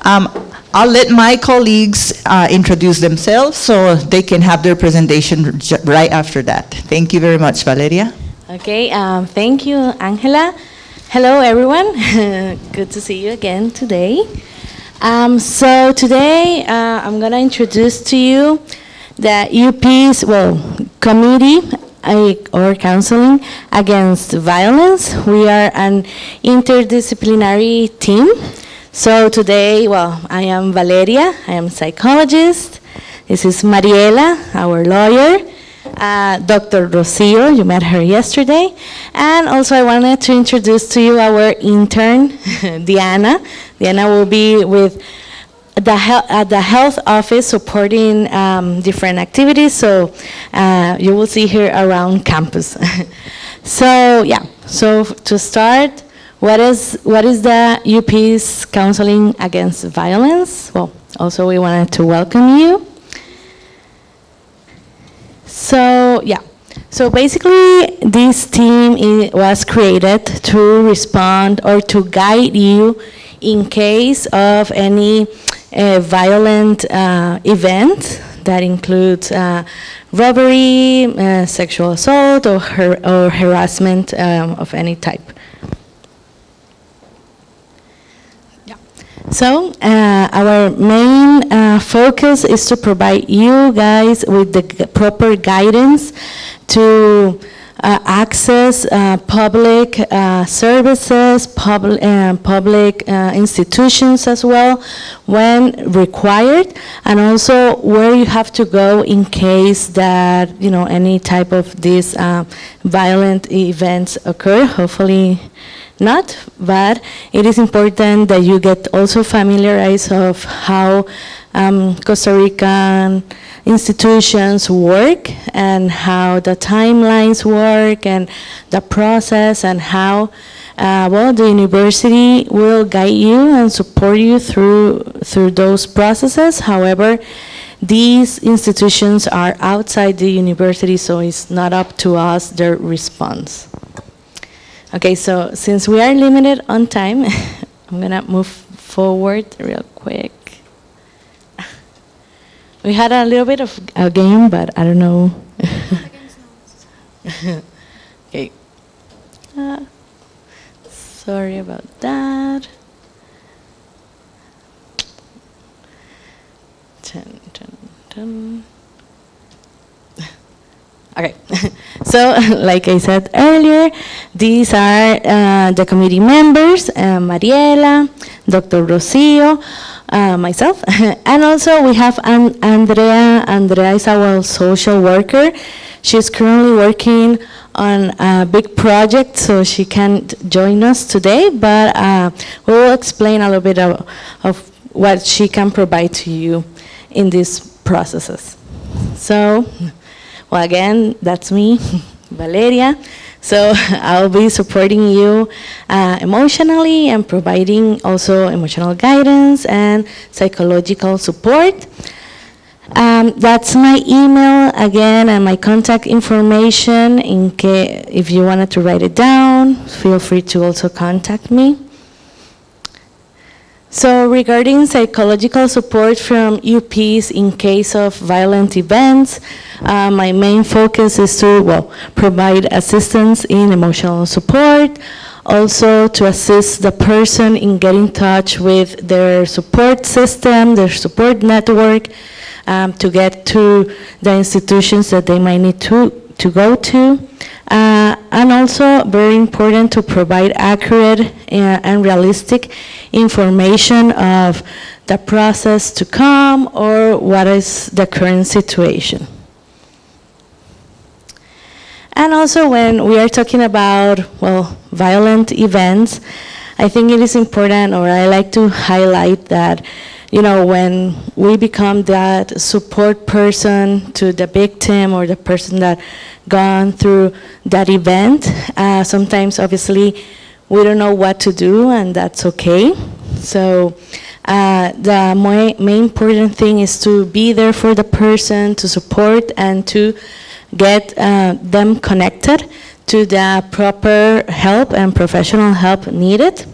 I'll let my colleagues introduce themselves so they can have their presentation right after that. Thank you very much, Valeria. Okay, thank you, Angela. Hello, everyone. Good to see you again today. So today, I'm going to introduce to you the UPEACE, committee or counseling against violence. We are an interdisciplinary team. So today, I am Valeria, I am a psychologist. This is Mariela, our lawyer. Dr. Rocio, you met her yesterday. And also I wanted to introduce to you our intern, Diana. Diana will be with the health office supporting different activities, so you will see her around campus. So to start, what is the UPEACE Counseling Against Violence? Well, also we wanted to welcome you. So basically this team was created to respond or to guide you in case of any violent event that includes robbery, sexual assault, or harassment of any type. So our main focus is to provide you guys with the proper guidance to access public services, public institutions as well when required, and also where you have to go in case that any type of these violent events occur. Hopefully not, but it is important that you get also familiarized of how Costa Rican institutions work and how the timelines work and the process and how the university will guide you and support you through those processes. However, these institutions are outside the university, so it's not up to us their response. Okay, so since we are limited on time, I'm gonna move forward real quick. We had a little bit of a game, but I don't know. Okay. Sorry about that. Okay, so like I said earlier, these are the committee members, Mariela, Dr. Rocio, myself, and also we have Andrea. Andrea is our social worker. She's currently working on a big project, so she can't join us today, but we will explain a little bit of what she can provide to you in these processes. So, well, again, that's me, Valeria. So I'll be supporting you emotionally and providing also emotional guidance and psychological support. That's my email again and my contact information. In case if you wanted to write it down, feel free to also contact me. So regarding psychological support from UPEACE in case of violent events, my main focus is to provide assistance in emotional support, also to assist the person in getting in touch with their support system, their support network, to get to the institutions that they might need to go to. And also very important to provide accurate and realistic information of the process to come or what is the current situation. And also when we are talking about, violent events, I think it is important, or I like to highlight that, when we become that support person to the victim or the person that gone through that event, sometimes obviously we don't know what to do, and that's okay. So the main important thing is to be there for the person, to support and to get them connected to the proper help and professional help needed.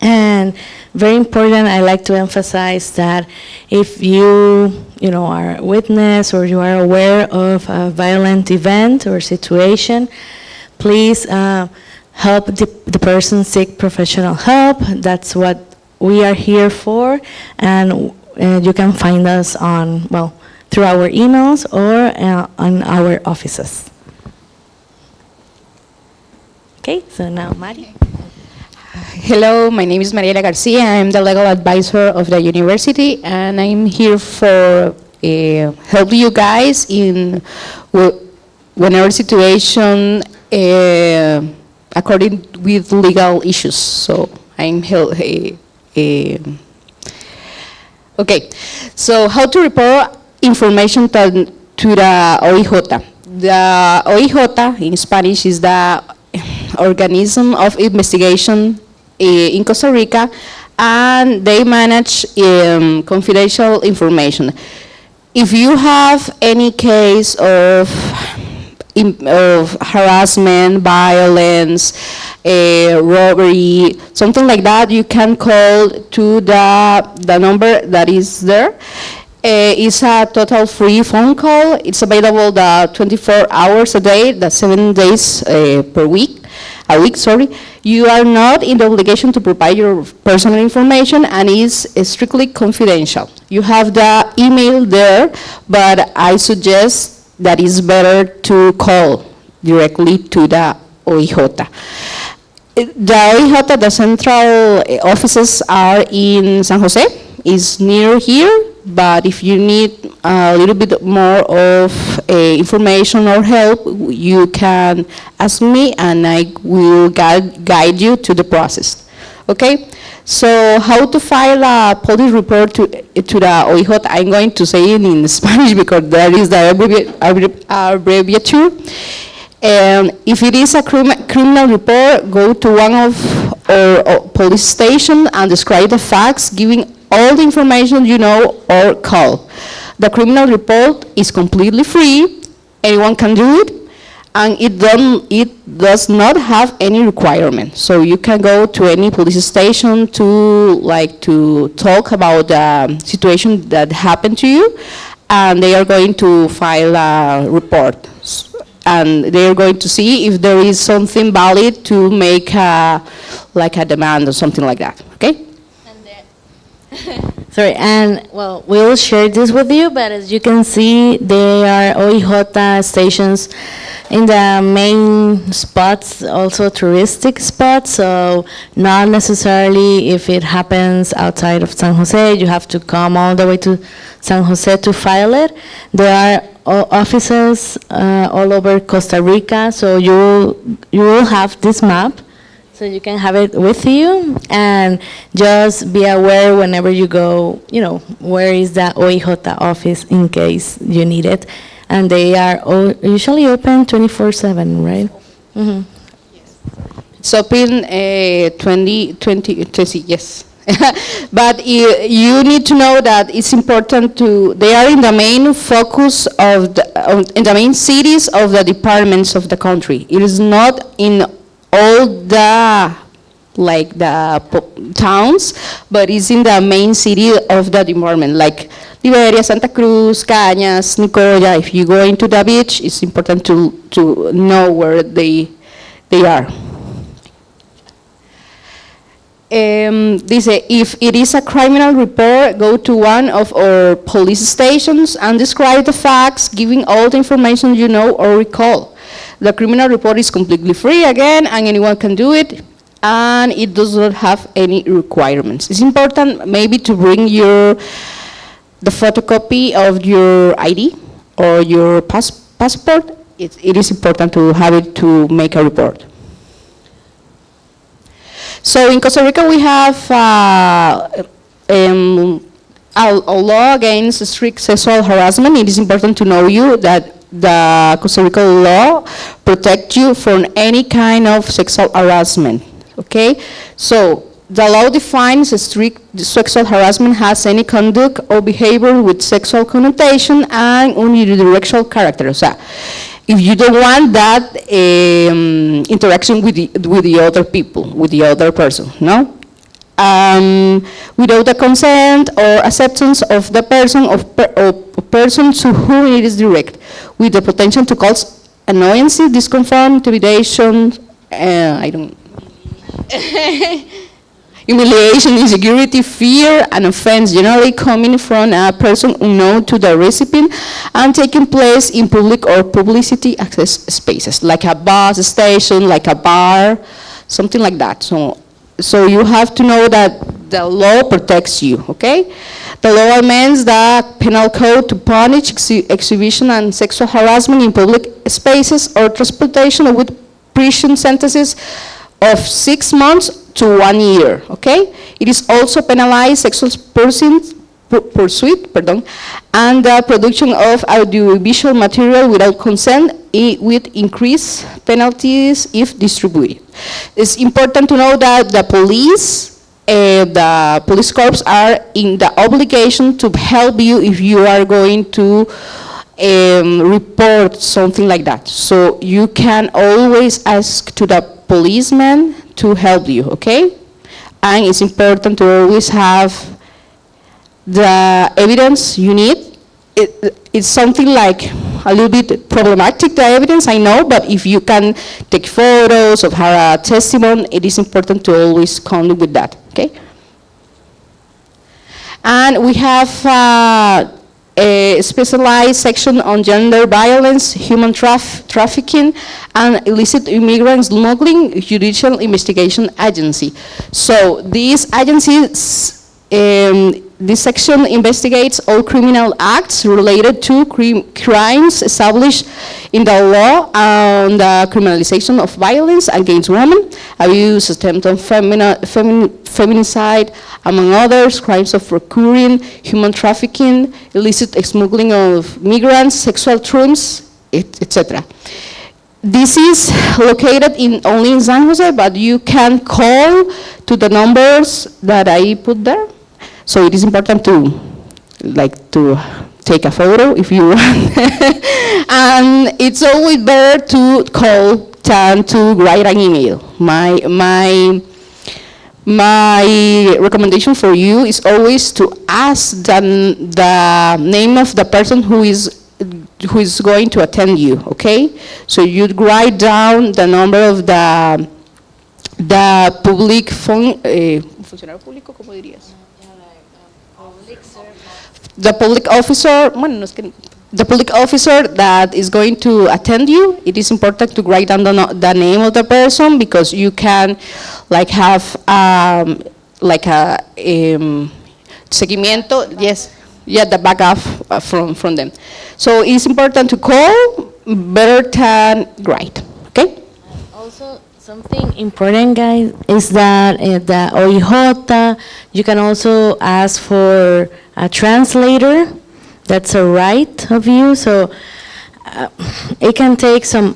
And very important, I like to emphasize that if you know, are a witness or you are aware of a violent event or situation, please help the person seek professional help. That's what we are here for, and you can find us on, well, through our emails or on our offices. Okay, so now Mari. Hello, my name is Mariela Garcia. I'm the legal advisor of the university, and I'm here for help you guys in whenever situation according with legal issues. So I'm okay. So how to report information to the OIJ? The OIJ in Spanish is the Organism of Investigation in Costa Rica, and they manage confidential information. If you have any case of harassment, violence, robbery, something like that, you can call to the number that is there. It's a total free phone call. It's available the 24 hours a day, the 7 days per week. A week, sorry. You are not in the obligation to provide your personal information, and is strictly confidential. You have the email there, but I suggest that it's better to call directly to the OIJ. The OIJ, the central offices are in San Jose, is near here, but if you need a little bit more of information or help, you can ask me and I will guide you to the process. Okay? So how to file a police report to the OIJ? I'm going to say it in Spanish because that is the abbreviature. And if it is a criminal report, go to one of our police stations and describe the facts, giving all the information you know, or call. The criminal report is completely free. Anyone can do it, and it does not have any requirement. So you can go to any police station to talk about the situation that happened to you, and they are going to file a report. And they are going to see if there is something valid to make a demand or something like that. Okay? Sorry, and well, we'll share this with you, but as you can see, there are OIJ stations in the main spots, also touristic spots, so not necessarily if it happens outside of San Jose, you have to come all the way to San Jose to file it. There are offices all over Costa Rica, so you will have this map. So you can have it with you, and just be aware whenever you go, you know, where is the OIJ office in case you need it. And they are usually open 24/7, right? Mm-hmm. It's open 20, yes. But you need to know that it's important they are in the main focus of in the main cities of the departments of the country. It is not in all the towns, but it's in the main city of the department, like Liberia, Santa Cruz, Cañas, Nicoya. If you go into the beach, it's important to know where they are. If it is a criminal report, go to one of our police stations and describe the facts, giving all the information you know or recall. The criminal report is completely free again, and anyone can do it, and it does not have any requirements. It's important maybe to bring the photocopy of your ID or your passport. It is important to have it to make a report. So in Costa Rica we have a law against strict sexual harassment. It is important to know that the Costa Rica law protects you from any kind of sexual harassment. Okay, so the law defines strict sexual harassment as any conduct or behavior with sexual connotation and unidirectional character. So if you don't want that interaction with the other people, with the other person, no? without the consent or acceptance of the person or person to whom it is direct, with the potential to cause annoyance, discomfort, intimidation, I don't humiliation, insecurity, fear, and offense, generally coming from a person unknown to the recipient and taking place in public or publicity access spaces, like a bus station, like a bar, something like that. So you have to know that the law protects you, okay? The law amends the penal code to punish exhibition and sexual harassment in public spaces or transportation with prison sentences of 6 months to 1 year, okay? It is also penalized sexual pursuit, and the production of audiovisual material without consent with increased penalties if distributed. It's important to know that the police corps are in the obligation to help you if you are going to report something like that. So you can always ask to the policeman to help you, okay? And it's important to always have the evidence you need. It's something like a little bit problematic, the evidence, I know, but if you can take photos of her testimony, it is important to always come with that, okay? And we have a specialized section on gender violence, human trafficking, and illicit immigrant smuggling, judicial investigation agency. So these agencies, this section investigates all criminal acts related to crimes established in the law and the criminalization of violence against women, abuse, attempt on feminicide, among others, crimes of procuring, human trafficking, illicit smuggling of migrants, sexual crimes, etc. This is located only in San Jose, but you can call to the numbers that I put there. So it is important to take a photo if you want. And it's always better to call than to write an email. My recommendation for you is always to ask the name of the person who is going to attend you, okay? So you'd write down the number of the public funcionario público, ¿cómo dirías? The public officer, the public officer that is going to attend you. It is important to write down the name of the person, because you can have like a seguimiento, yes, yeah, the backup from them. So it's important to call, better than write, okay? Also, something important, guys, is that the OIJ, you can also ask for a translator. That's a right of you. So it can take some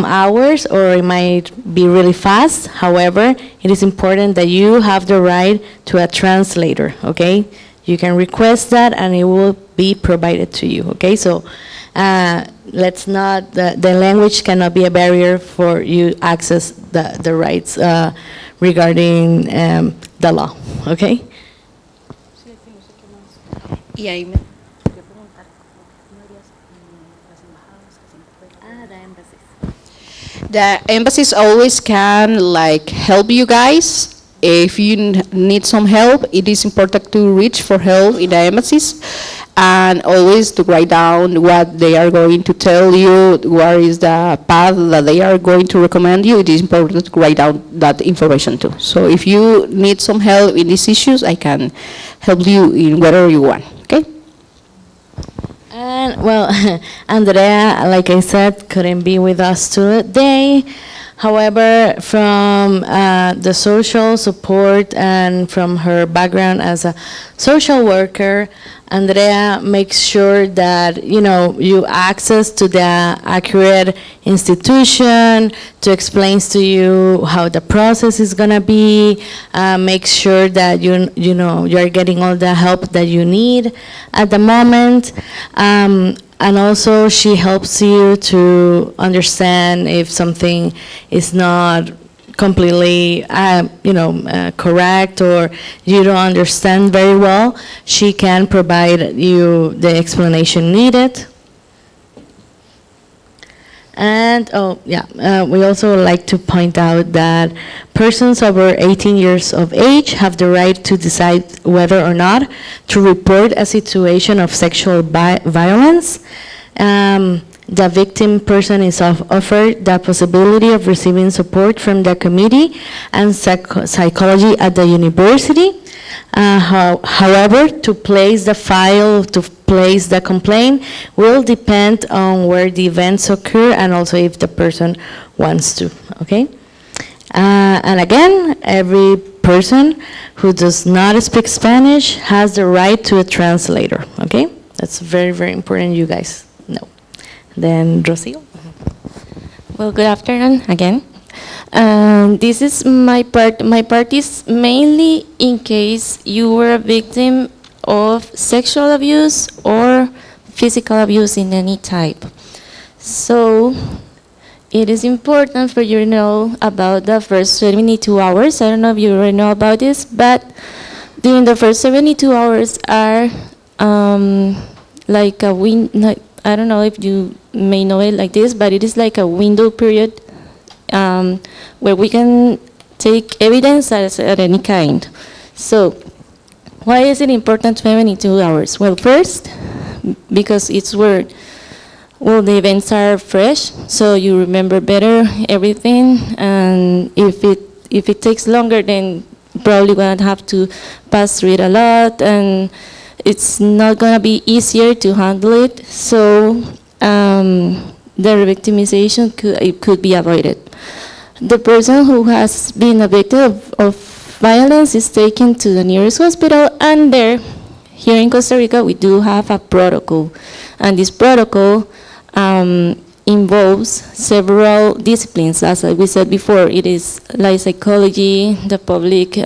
hours, or it might be really fast. However, it is important that you have the right to a translator, okay? You can request that and it will be provided to you, okay? So let's not, the language cannot be a barrier for you access the rights regarding the law, okay? Y ahí the embassies always can help you guys. If you need some help, it is important to reach for help in the embassies, and always to write down what they are going to tell you, what is the path that they are going to recommend you. It is important to write down that information too. So if you need some help in these issues, I can help you in whatever you want, okay? And well, Andrea, like I said, couldn't be with us today. However, from the social support and from her background as a social worker, Andrea makes sure that you access to the accurate institution, to explains to you how the process is gonna be, make sure that you're getting all the help that you need at the moment. And also, she helps you to understand if something is not completely, correct, or you don't understand very well, she can provide you the explanation needed. And, we also would like to point out that persons over 18 years of age have the right to decide whether or not to report a situation of sexual violence. The victim person is offered the possibility of receiving support from the committee and psychology at the university. However, to place the file, to place the complaint, will depend on where the events occur and also if the person wants to, okay? And again, every person who does not speak Spanish has the right to a translator, okay? That's very, very important, you guys know. Then, Rocio. Well, good afternoon again. This is my part. My part is mainly in case you were a victim of sexual abuse or physical abuse in any type. So it is important for you to know about the first 72 hours. I don't know if you already know about this, but during the first 72 hours are like a I don't know if you may know it like this, but it is like a window period where we can take evidence at any kind. So why is it important 72 hours? Well, first, because it's where, well, the events are fresh, so you remember better everything, and if it takes longer, then probably gonna have to pass through it a lot, and it's not going to be easier to handle it, so the revictimization could be avoided. The person who has been a victim of violence is taken to the nearest hospital, and there, here in Costa Rica, we do have a protocol, and this protocol involves several disciplines. As we said before, it is like psychology, the public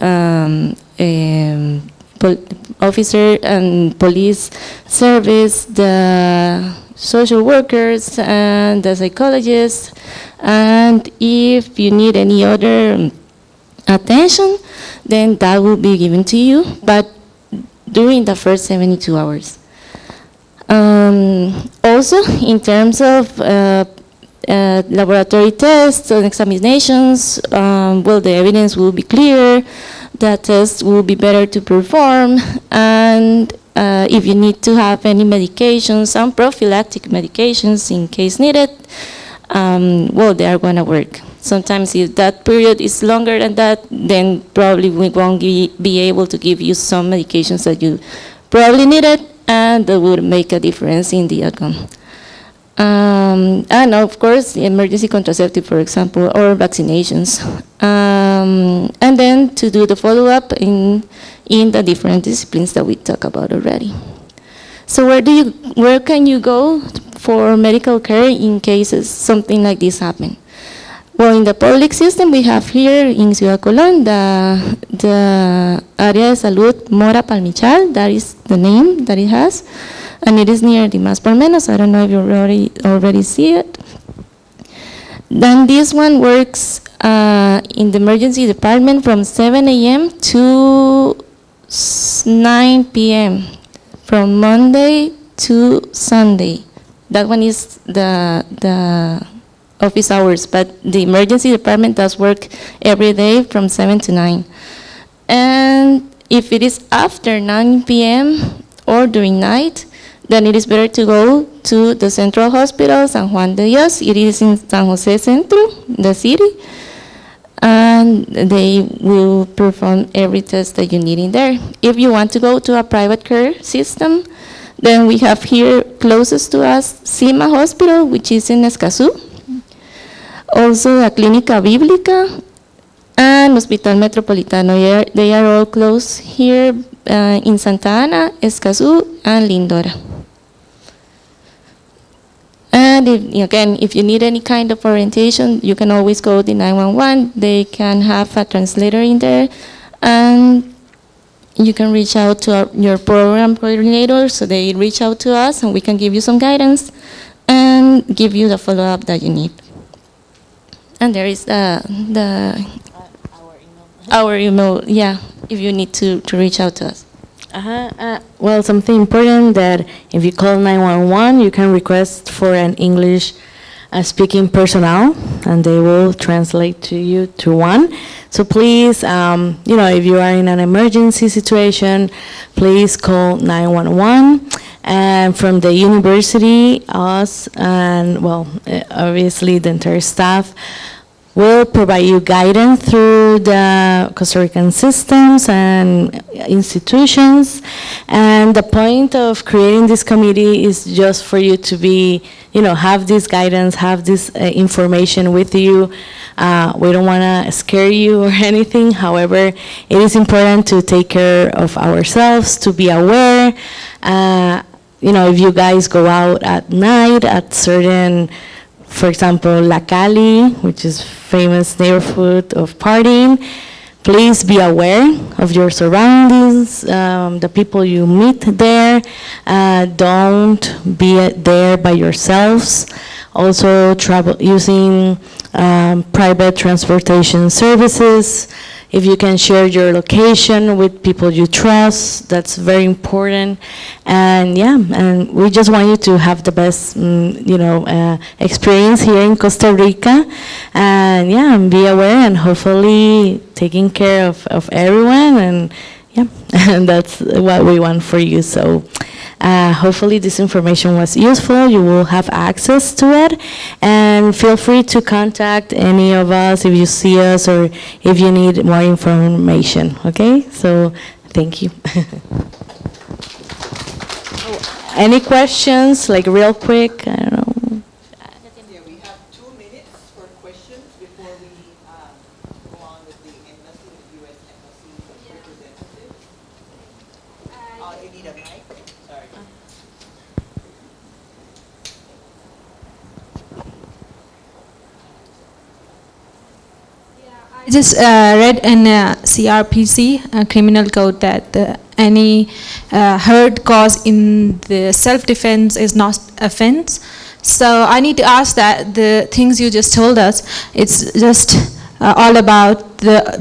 officer and police service, the social workers, and the psychologists, and if you need any other attention, then that will be given to you, but during the first 72 hours. Also, in terms of laboratory tests and examinations, well, the evidence will be clear, the test will be better to perform, and if you need to have any medications, some prophylactic medications in case needed, well, they are going to work. Sometimes if that period is longer than that, then probably we won't be able to give you some medications that you probably needed, and that would make a difference in the outcome. And of course, emergency contraceptive, for example, or vaccinations. And then to do the follow-up in the different disciplines that we talked about already. So where can you go for medical care in cases something like this happen? Well, in the public system, we have here in Ciudad Colón the Área de Salud Mora Palmichal. That is the name that it has, and it is near Dimas Parmenas. I don't know if you already see it. Then this one works in the emergency department from 7 a.m. to 9 p.m. from Monday to Sunday. That one is the office hours, but the emergency department does work every day from 7 to 9. And if it is after 9 p.m. or during night, then it is better to go to the Central Hospital, San Juan de Dios. It is in San Jose Centro, the city, and they will perform every test that you need in there. If you want to go to a private care system, then we have here closest to us Cima Hospital, which is in Escazú. Also, la Clínica Bíblica and Hospital Metropolitano. They are all close here in Santa Ana, Escazú, and Lindora. And if you need any kind of orientation, you can always go to 911. They can have a translator in there, and you can reach out to your program coordinator, so they reach out to us, and we can give you some guidance and give you the follow-up that you need. And there is the our email, yeah, if you need to reach out to us. Well, something important that if you call 911, you can request for an English speaking personnel, and they will translate to you to one. So please, if you are in an emergency situation, please call 911. And from the university, us, and obviously the entire staff will provide you guidance through the Costa Rican systems and institutions. And the point of creating this committee is just for you to be, have this guidance, have this information with you. We don't want to scare you or anything. However, it is important to take care of ourselves, to be aware. If you guys go out at night at certain, for example, La Cali, which is famous neighborhood of partying, please be aware of your surroundings, the people you meet there. Don't be there by yourselves. Also, travel using private transportation services. If you can share your location with people you trust, that's very important. And and we just want you to have the best, experience here in Costa Rica. And be aware and hopefully taking care of everyone. And and that's what we want for you. So hopefully this information was useful. You will have access to it. And feel free to contact any of us if you see us or if you need more information. Okay? So thank you. Any questions, like real quick? I don't know. Yeah, we have 2 minutes for questions before we go on with the embassy, the U.S. embassy representative. You need a mic? Sorry. I just read in CRPC, criminal code, that any hurt caused in the self-defense is not offense. So I need to ask that the things you just told us, it's just all about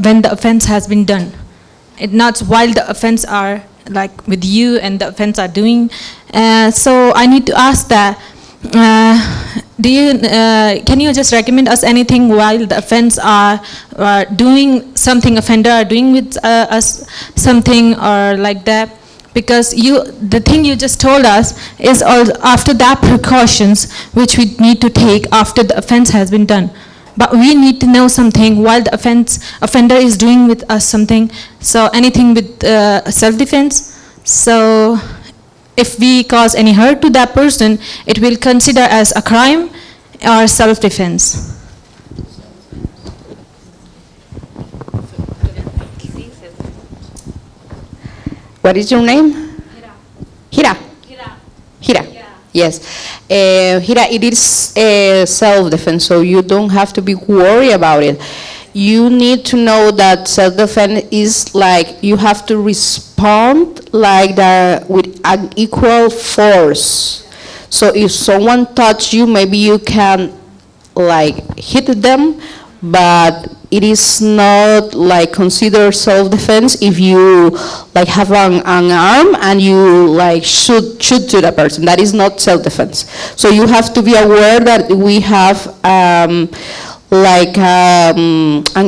when the offense has been done. It's not while the offense are like with you and the offense are doing. So I need to ask that, can you just recommend us anything while the offense are doing something, offender are doing with us something or like that? Because the thing you just told us is all after that precautions which we need to take after the offense has been done. But we need to know something while the offender is doing with us something. So anything with self-defense. So if we cause any hurt to that person, it will consider as a crime or self-defense. What is your name? Hira. Hira. Yes. Hira, it is self-defense, so you don't have to be worried about it. You need to know that self-defense is like you have to respond like that with an equal force. So if someone touch you, maybe you can like hit them, but it is not like considered self-defense if you like have an arm and you like shoot to the person. That is not self-defense. So you have to be aware that we have an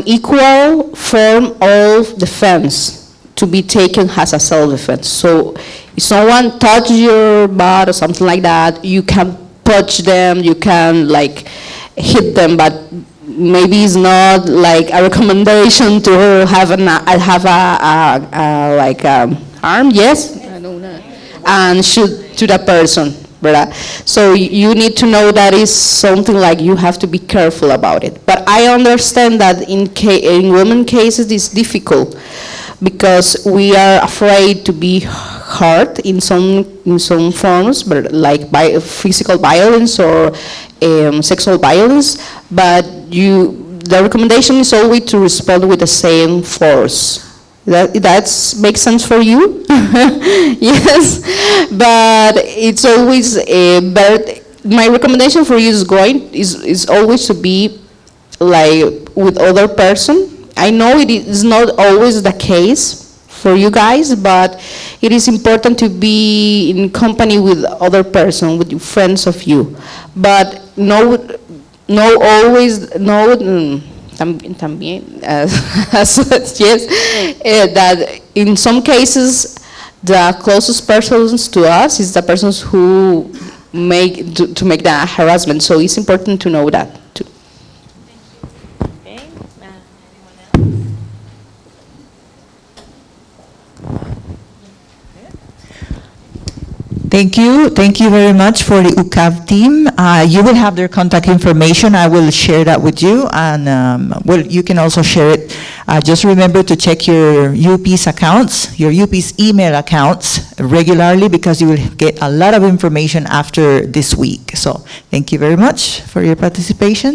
equal form of defense to be taken as a self-defense. So if someone touch your butt or something like that, you can punch them, you can like hit them, but maybe it's not like a recommendation to have arm, yes, and shoot to the person, right? So you need to know that is something like you have to be careful about it. But I understand that in women cases it's difficult because we are afraid to be hurt in some forms, but like by physical violence or sexual violence. But the recommendation is always to respond with the same force. That makes sense for you? Yes, but it's always better. My recommendation for you is always to be like with other person I know it is not always the case for you guys, but it is important to be in company with other person, with friends of you. But también, yes, that in some cases, the closest persons to us is the persons who make the harassment. So it's important to know that too. Thank you very much for the UCAV team. You will have their contact information. I will share that with you, and well, you can also share it. Just remember to check your UPEACE accounts, your UPEACE email accounts regularly, because you will get a lot of information after this week. So thank you very much for your participation.